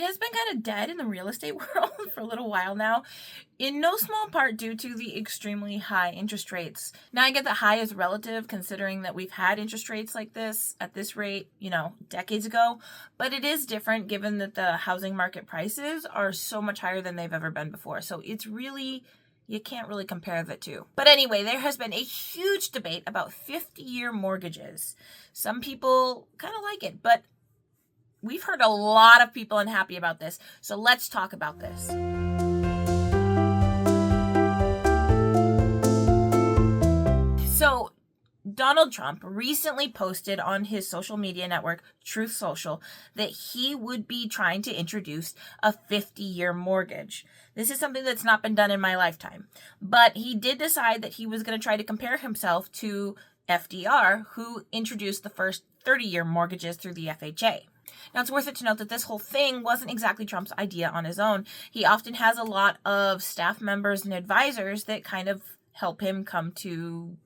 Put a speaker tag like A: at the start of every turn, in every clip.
A: has been kind of dead in the real estate world for a little while now, in no small part due to the extremely high interest rates. Now, I get that high is relative considering that we've had interest rates like this at this rate, decades ago, but it is different given that the housing market prices are so much higher than they've ever been before. So it's really, you can't really compare the two. But anyway, there has been a huge debate about 50-year mortgages. Some people kind of like it, but we've heard a lot of people unhappy about this. So let's talk about this. So Donald Trump recently posted on his social media network, Truth Social, that he would be trying to introduce a 50-year mortgage. This is something that's not been done in my lifetime. But he did decide that he was going to try to compare himself to FDR, who introduced the first 30-year mortgages through the FHA. Now, it's worth it to note that this whole thing wasn't exactly Trump's idea on his own. He often has a lot of staff members and advisors that kind of help him come to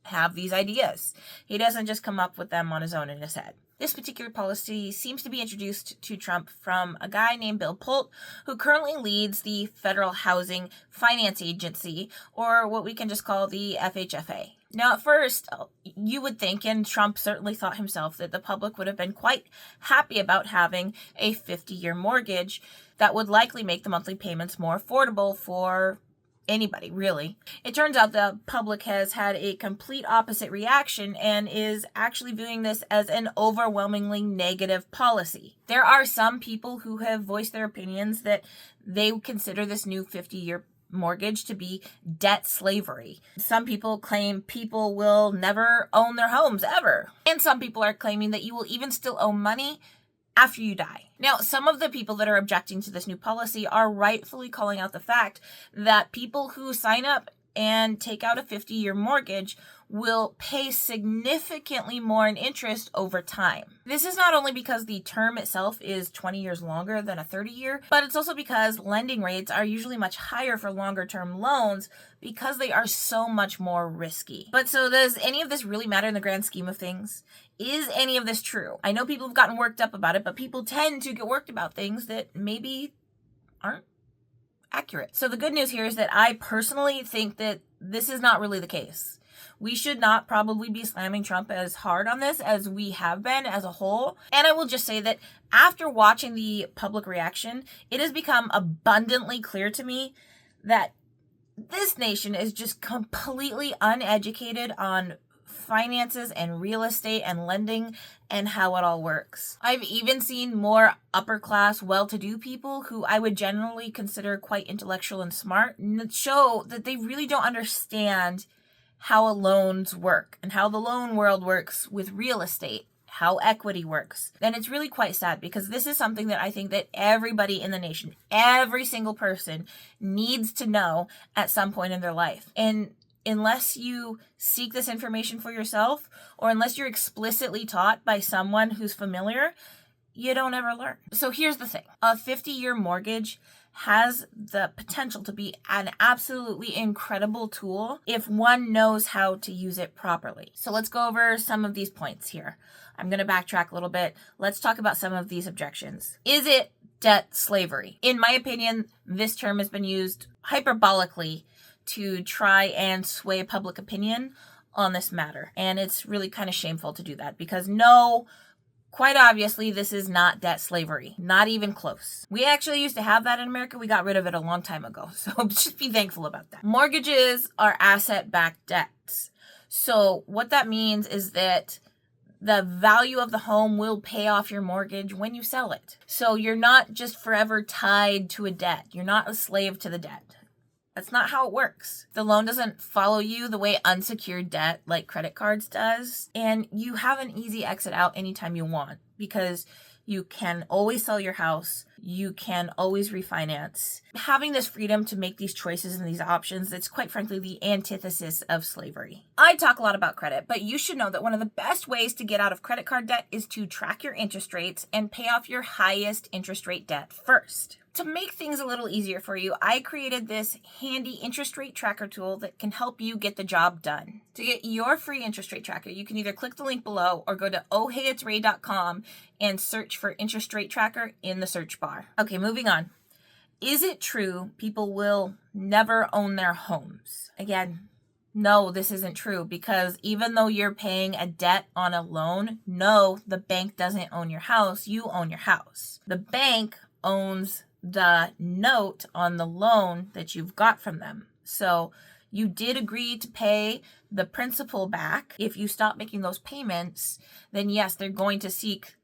A: have these ideas. He doesn't just come up with them on his own in his head. This particular policy seems to be introduced to Trump from a guy named Bill Pulte, who currently leads the Federal Housing Finance Agency, or what we can just call the FHFA. Now, at first, you would think, and Trump certainly thought himself, that the public would have been quite happy about having a 50-year mortgage that would likely make the monthly payments more affordable for anybody, really. It turns out the public has had a complete opposite reaction and is actually viewing this as an overwhelmingly negative policy. There are some people who have voiced their opinions that they consider this new 50-year mortgage to be debt slavery. Some people claim people will never own their homes ever. And some people are claiming that you will even still owe money after you die. Now, some of the people that are objecting to this new policy are rightfully calling out the fact that people who sign up and take out a 50-year mortgage will pay significantly more in interest over time. This is not only because the term itself is 20 years longer than a 30-year, but it's also because lending rates are usually much higher for longer-term loans because they are so much more risky. But so does any of this really matter in the grand scheme of things? Is any of this true? I know people have gotten worked up about it, but people tend to get worked about things that maybe aren't accurate. So the good news here is that I personally think that this is not really the case. We should not probably be slamming Trump as hard on this as we have been as a whole. And I will just say that after watching the public reaction, it has become abundantly clear to me that this nation is just completely uneducated on finances and real estate and lending and how it all works. I've even seen more upper class, well-to-do people who I would generally consider quite intellectual and smart show that they really don't understand how loans work and how the loan world works with real estate, how equity works. And it's really quite sad because this is something that I think that everybody in the nation, every single person needs to know at some point in their life. And unless you seek this information for yourself, or unless you're explicitly taught by someone who's familiar, you don't ever learn. So here's the thing. A 50-year mortgage has the potential to be an absolutely incredible tool if one knows how to use it properly. So let's go over some of these points here. I'm going to backtrack a little bit. Let's talk about some of these objections. Is it debt slavery? In my opinion, this term has been used hyperbolically to try and sway public opinion on this matter. And it's really kind of shameful to do that because no, quite obviously, this is not debt slavery. Not even close. We actually used to have that in America. We got rid of it a long time ago. So just be thankful about that. Mortgages are asset-backed debts. So what that means is that the value of the home will pay off your mortgage when you sell it. So you're not just forever tied to a debt. You're not a slave to the debt. That's not how it works. The loan doesn't follow you the way unsecured debt like credit cards does. And you have an easy exit out anytime you want because you can always sell your house. You can always refinance. Having this freedom to make these choices and these options, it's quite frankly the antithesis of slavery. I talk a lot about credit, but you should know that one of the best ways to get out of credit card debt is to track your interest rates and pay off your highest interest rate debt first. To make things a little easier for you, I created this handy interest rate tracker tool that can help you get the job done. To get your free interest rate tracker, you can either click the link below or go to ohheyitsray.com and search for interest rate tracker in the search bar. Okay, moving on. Is it true people will never own their homes? Again, no, this isn't true, because even though you're paying a debt on a loan, no, the bank doesn't own your house. You own your house. The bank owns the note on the loan that you've got from them. So you did agree to pay the principal back. If you stop making those payments, then yes, they're going to seek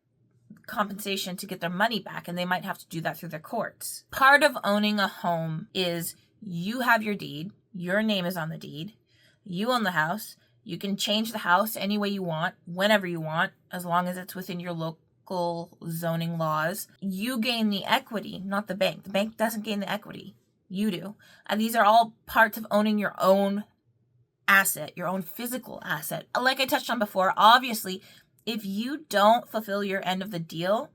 A: compensation to get their money back, and they might have to do that through their courts. Part of owning a home is you have your deed, your name is on the deed, you own the house, you can change the house any way you want, whenever you want, as long as it's within your local zoning laws. You gain the equity, not the bank. The bank doesn't gain the equity. You do. And these are all parts of owning your own asset, your own physical asset. Like I touched on before, obviously, if you don't fulfill your end of the deal,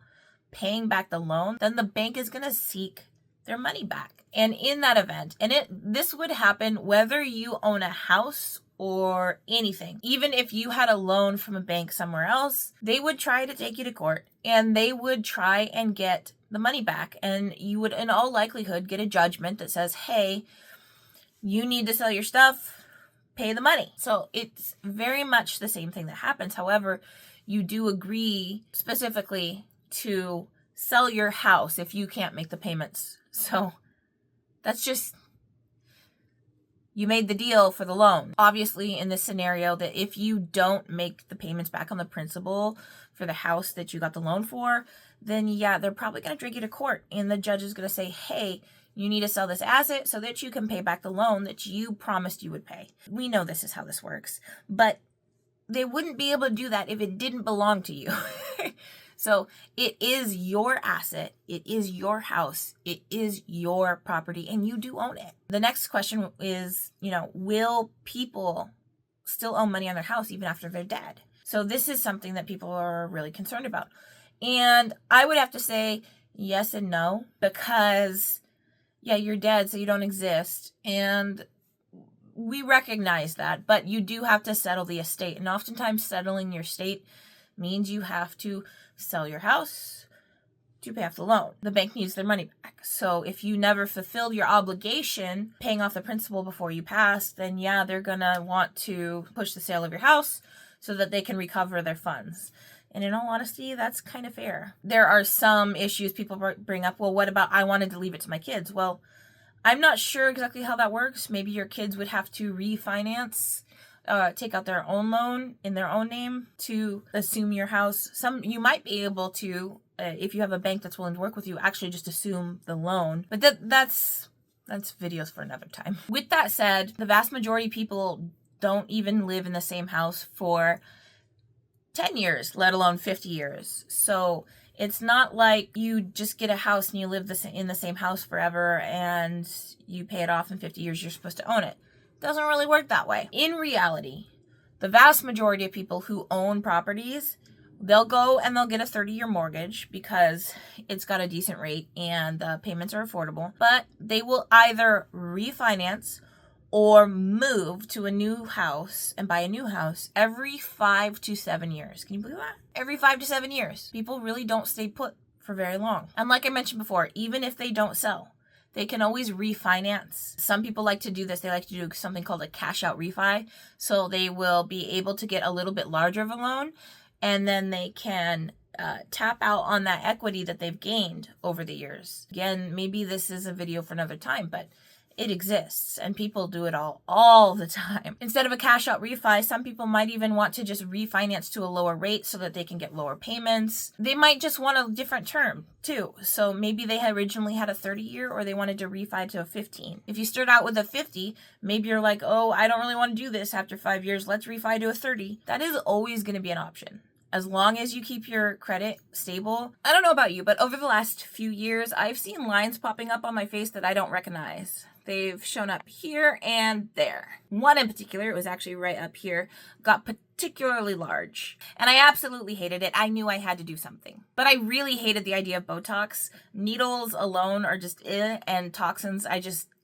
A: paying back the loan, then the bank is going to seek their money back. And in that event, this would happen whether you own a house or anything. Even if you had a loan from a bank somewhere else, they would try to take you to court and they would try and get the money back. And you would, in all likelihood, get a judgment that says, hey, you need to sell your stuff, pay the money. So it's very much the same thing that happens. However, you do agree specifically to sell your house if you can't make the payments. So that's just, you made the deal for the loan. Obviously, in this scenario, that if you don't make the payments back on the principal for the house that you got the loan for, then yeah, they're probably going to drag you to court. And the judge is going to say, hey, you need to sell this asset so that you can pay back the loan that you promised you would pay. We know this is how this works, but they wouldn't be able to do that if it didn't belong to you. So it is your asset. It is your house. It is your property, and you do own it. The next question is, will people still own money on their house even after they're dead? So this is something that people are really concerned about. And I would have to say yes and no, because yeah, you're dead, so you don't exist. And we recognize that, but you do have to settle the estate. And oftentimes settling your estate means you have to sell your house to pay off the loan. The bank needs their money back. So if you never fulfilled your obligation paying off the principal before you passed, then yeah, they're gonna want to push the sale of your house so that they can recover their funds. And in all honesty, that's kind of fair. There are some issues people bring up. Well, what about I wanted to leave it to my kids? Well, I'm not sure exactly how that works. Maybe your kids would have to refinance, take out their own loan in their own name to assume your house. You might be able to, if you have a bank that's willing to work with you, actually just assume the loan. But that's videos for another time. With that said, the vast majority of people don't even live in the same house for 10 years, let alone 50 years. So it's not like you just get a house and you live in the same house forever and you pay it off in 50 years, you're supposed to own it. Doesn't really work that way. In reality, the vast majority of people who own properties, they'll go and they'll get a 30-year mortgage because it's got a decent rate and the payments are affordable. But they will either refinance or move to a new house and buy a new house every 5 to 7 years. Can you believe that? Every 5 to 7 years. People really don't stay put for very long. And like I mentioned before, even if they don't sell, they can always refinance. Some people like to do this. They like to do something called a cash out refi. So they will be able to get a little bit larger of a loan, and then they can tap out on that equity that they've gained over the years. Again, maybe this is a video for another time, but it exists and people do it all the time. Instead of a cash out refi, some people might even want to just refinance to a lower rate so that they can get lower payments. They might just want a different term too. So maybe they had originally had a 30-year or they wanted to refi to a 15. If you start out with a 50, maybe you're like, oh, I don't really want to do this after 5 years. Let's refi to a 30. That is always going to be an option, as long as you keep your credit stable. I don't know about you, but over the last few years, I've seen lines popping up on my face that I don't recognize. They've shown up here and there. One in particular, it was actually right up here, got particularly large. And I absolutely hated it. I knew I had to do something. But I really hated the idea of Botox. Needles alone are just and toxins,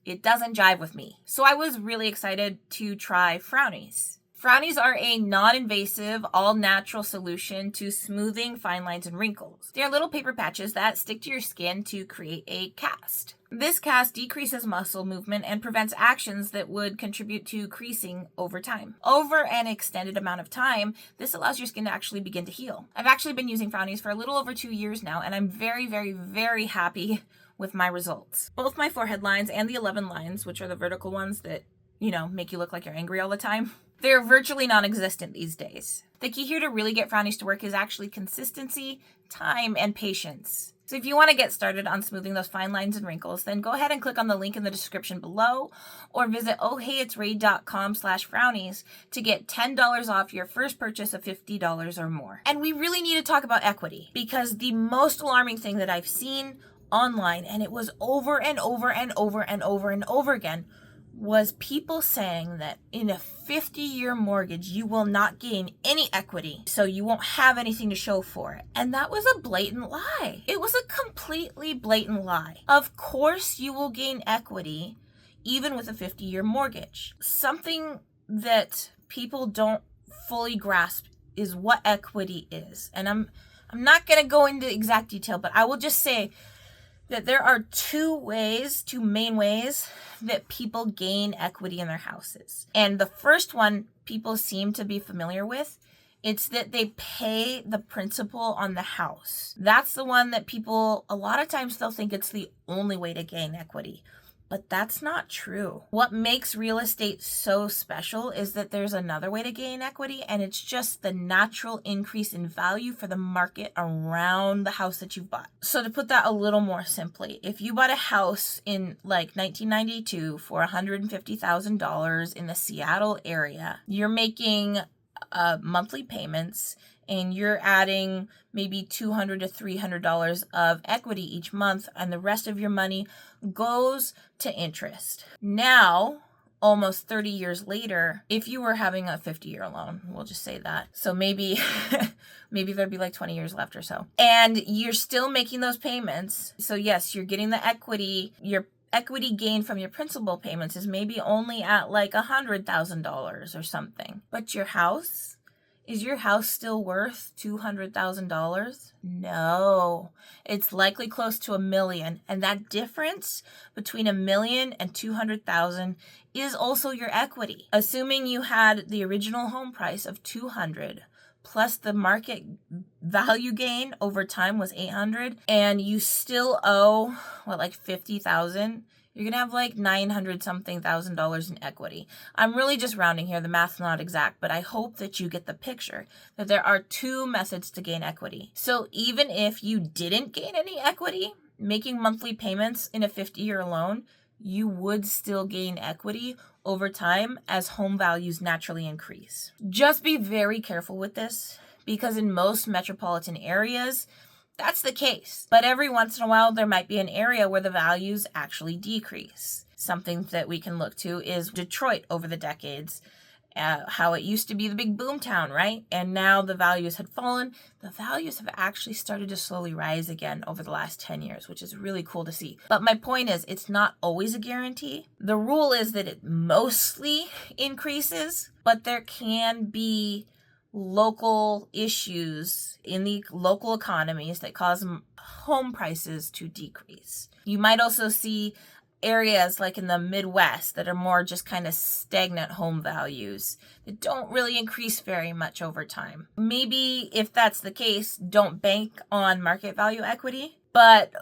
A: it doesn't jive with me. So I was really excited to try Frownies. Frownies are a non-invasive, all-natural solution to smoothing fine lines and wrinkles. They're little paper patches that stick to your skin to create a cast. This cast decreases muscle movement and prevents actions that would contribute to creasing over time. Over an extended amount of time, this allows your skin to actually begin to heal. I've actually been using Frownies for a little over 2 years now, and I'm very, very, very happy with my results. Both my forehead lines and the 11 lines, which are the vertical ones that, make you look like you're angry all the time, they're virtually non-existent these days. The key here to really get Frownies to work is actually consistency, time, and patience. So if you want to get started on smoothing those fine lines and wrinkles, then go ahead and click on the link in the description below or visit ohheyitsrae.com/frownies to get $10 off your first purchase of $50 or more. And we really need to talk about equity, because the most alarming thing that I've seen online, and it was over and over and over and over and over again, was people saying that in a 50-year mortgage, you will not gain any equity, so you won't have anything to show for it. And that was a blatant lie. It was a completely blatant lie. Of course you will gain equity even with a 50-year mortgage. Something that people don't fully grasp is what equity is. And I'm not going to go into exact detail, but I will just say that there are two main ways that people gain equity in their houses. And the first one people seem to be familiar with. It's that they pay the principal on the house. That's the one that people, a lot of times they'll think it's the only way to gain equity. But that's not true. What makes real estate so special is that there's another way to gain equity, and it's just the natural increase in value for the market around the house that you've bought. So to put that a little more simply, if you bought a house in like 1992 for $150,000 in the Seattle area, you're making monthly payments, and you're adding maybe $200 to $300 of equity each month, and the rest of your money goes to interest. Now, almost 30 years later, if you were having a 50-year loan, we'll just say that. So maybe there'd be like 20 years left or so. And you're still making those payments. So yes, you're getting the equity. Your equity gain from your principal payments is maybe only at like $100,000 or something. But your house? Is your house still worth $200,000? No, it's likely close to $1 million. And that difference between $1 million and $200,000 is also your equity. Assuming you had the original home price of $200,000 plus the market value gain over time was $800,000, and you still owe like $50,000. You're going to have like $900 something thousand in equity. I'm really just rounding here. The math's not exact, but I hope that you get the picture that there are two methods to gain equity. So even if you didn't gain any equity, making monthly payments in a 50-year loan, you would still gain equity over time as home values naturally increase. Just be very careful with this, because in most metropolitan areas, that's the case. But every once in a while, there might be an area where the values actually decrease. Something that we can look to is Detroit over the decades. How it used to be the big boom town, right? And now the values had fallen. The values have actually started to slowly rise again over the last 10 years, which is really cool to see. But my point is, it's not always a guarantee. The rule is that it mostly increases, but there can be local issues in the local economies that cause home prices to decrease. You might also see areas like in the Midwest that are more just kind of stagnant home values that don't really increase very much over time. Maybe if that's the case, don't bank on market value equity, but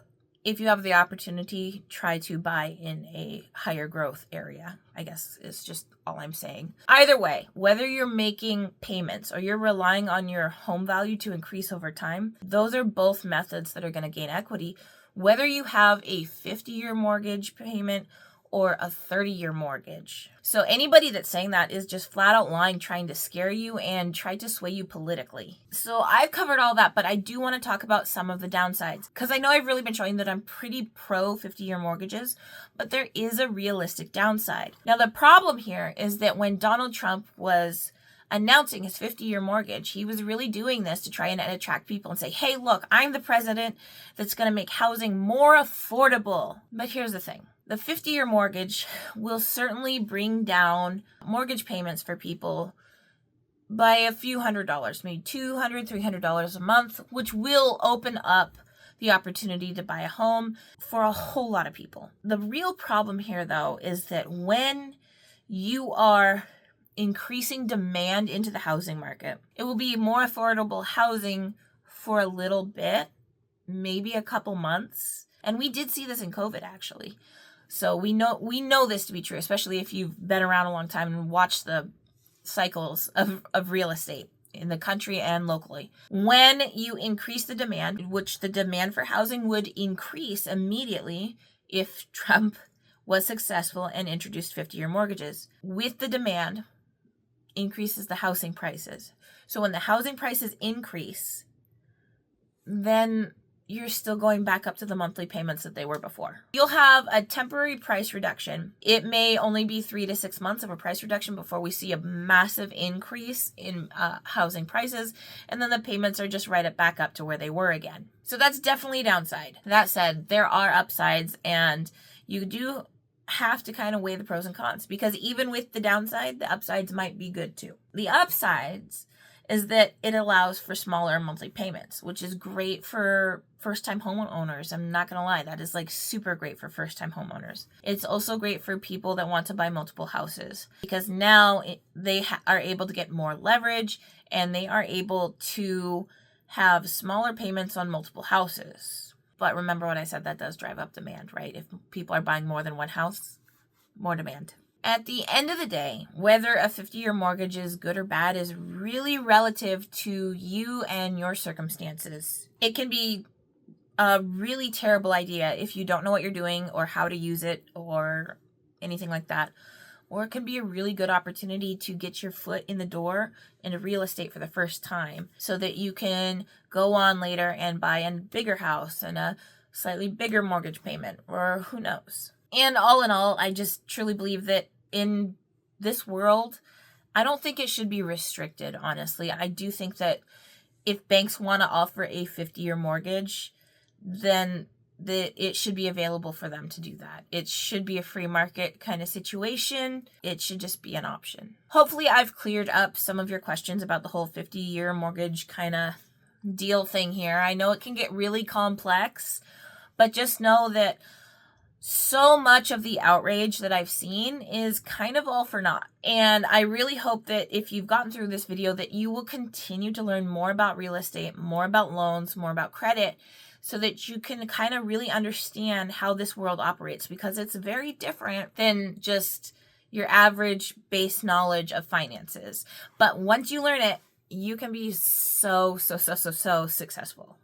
A: if you have the opportunity, try to buy in a higher growth area, I guess is just all I'm saying. Either way, whether you're making payments or you're relying on your home value to increase over time, those are both methods that are going to gain equity, whether you have a 50-year mortgage payment or a 30-year mortgage. So anybody that's saying that is just flat out lying, trying to scare you and try to sway you politically. So I've covered all that, but I do want to talk about some of the downsides, because I know I've really been showing that I'm pretty pro 50-year mortgages, but there is a realistic downside. Now, the problem here is that when Donald Trump was announcing his 50-year mortgage, he was really doing this to try and attract people and say, hey, look, I'm the president that's going to make housing more affordable. But here's the thing. The 50-year mortgage will certainly bring down mortgage payments for people by a few $100s, maybe $200, $300 a month, which will open up the opportunity to buy a home for a whole lot of people. The real problem here, though, is that when you are increasing demand into the housing market, it will be more affordable housing for a little bit, maybe a couple months. And we did see this in COVID, actually. So we know this to be true, especially if you've been around a long time and watched the cycles of real estate in the country and locally. When you increase the demand, which the demand for housing would increase immediately if Trump was successful and introduced 50-year mortgages, with the demand increases the housing prices. So when the housing prices increase, then you're still going back up to the monthly payments that they were before. You'll have a temporary price reduction. It may only be 3 to 6 months of a price reduction before we see a massive increase in housing prices, and then the payments are just right back up to where they were again. So that's definitely a downside. That said, there are upsides, and you do have to kind of weigh the pros and cons, because even with the downside, the upsides might be good too. The upsides is that it allows for smaller monthly payments, which is great for first-time homeowners. I'm not going to lie, that is like super great for first-time homeowners. It's also great for people that want to buy multiple houses, because now they are able to get more leverage, and they are able to have smaller payments on multiple houses. But remember what I said, that does drive up demand, right? If people are buying more than one house, more demand. At the end of the day, whether a 50-year mortgage is good or bad is really relative to you and your circumstances. It can be a really terrible idea if you don't know what you're doing or how to use it or anything like that. Or it can be a really good opportunity to get your foot in the door into real estate for the first time, so that you can go on later and buy a bigger house and a slightly bigger mortgage payment, or who knows. And all in all, I just truly believe that in this world, I don't think it should be restricted, honestly. I do think that if banks want to offer a 50-year mortgage, then it should be available for them to do that. It should be a free market kind of situation. It should just be an option. Hopefully I've cleared up some of your questions about the whole 50-year mortgage kind of deal thing here. I know it can get really complex, but just know that so much of the outrage that I've seen is kind of all for naught. And I really hope that if you've gotten through this video, that you will continue to learn more about real estate, more about loans, more about credit, so that you can kind of really understand how this world operates, because it's very different than just your average base knowledge of finances. But once you learn it, you can be so successful.